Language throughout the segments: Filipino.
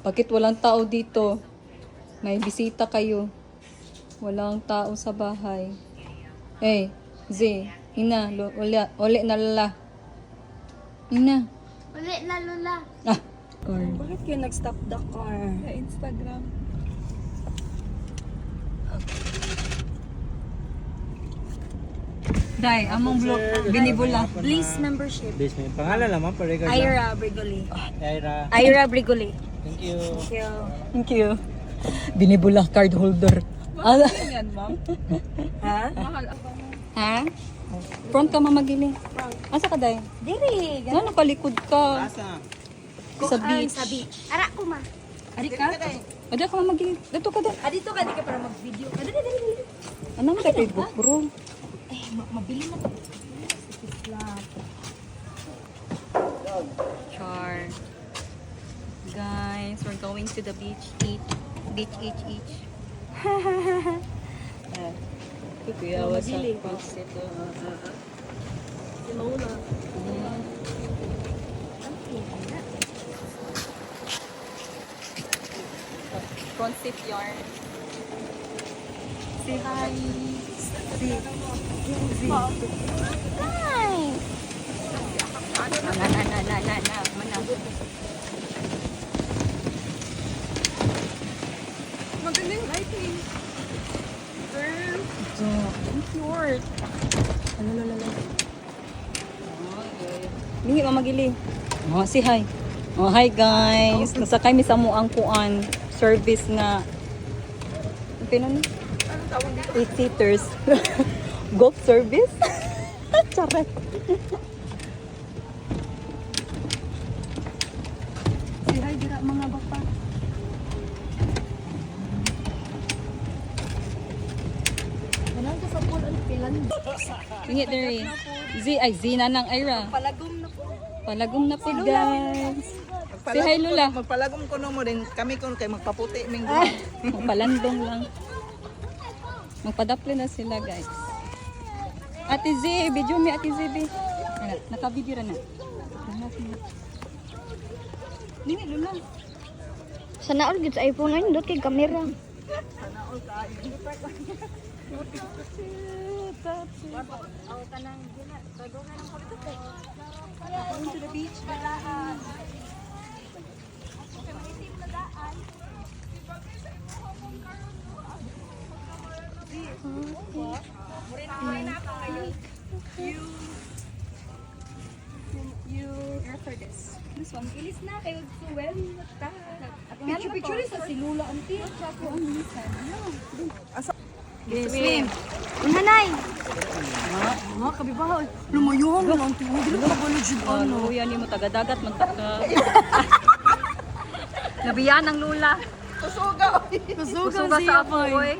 Bakit walang tao dito? May bisita kayo. Walang tao sa bahay. Eh, Z, Ina, uli na lala. Ina. Uli na lula. Ah. Bakit kayo nag-stop the car? Sa Instagram. Dai, among blog, binibula. Please membership. Bis may pangalan naman pa record. Ira Brigoli. Ira. Ira Brigoli. Thank you. Thank you. Thank you. Binibula card holder. Ala. Yan, ma'am. Ha? Mahal. Ha? Front ka mamagili. Asa ka, Day? Diri. Ano kalikod ka? Asa? Sa beach. Sa beach. Ara ko ma. Adi ka? Ada ka mamagili. Dito ka, Day. Dito ka, di ka para mag-video. Dali, dali, dali. Ano ka kay bro? Eh, mabili na to. Char. Guys, we're going to the beach. Beach, each. Kuyawa sa concept. Lola. Concept yarn. Say hi. Hi. Mana. Maganda yung lighting. Girl. Cute. Lingi mamagili. Oh, say hi. Oh, hi guys. Nasakay mi sa mo ang kuan service nga. Ano ni? Ano tawag dito? 8 seaters. Golf service. Charet. Say hi dira mga bata. Wala ka sa pool. Ano pilan? Lingi diri. Z na nang Ira. Palagom na po. Palagom na po guys. Say hi Lula. Magpalagom ko mo din. Kami ko kay magpaputi. Ming Magpalandong lang. Magpadaple na sila guys. Ate Z, video mi Ate Z. Naka-video na. Dini Lula. Sana all gid sa iPhone na indot kay kamera. Going to the beach. Balaan. You refer this. This one, ilis na kayo so well. Picture sa silula auntie. Ako ang lisan. Swim. Nanay. Mga kabibaho. Lumayuhan mo lang auntie. Hindi ka balo jud Ano, kuya ni mo taga-dagat magtaka. Nabiyan ang Lula. Tusuga. Kusuga sa apoy.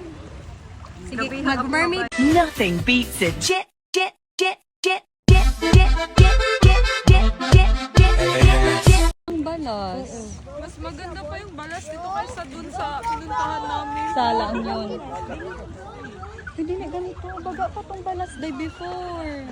Sige, mag-mermaid. Nothing beats a jet, jet, jet, jet, jet, jet, jet, jet, jet, jet, jet. Ang balas. Mas maganda pa yung balas dito kaysa dun sa pinuntahan namin. Salang yun. Hindi na ganito. Baga pa tong balas day before.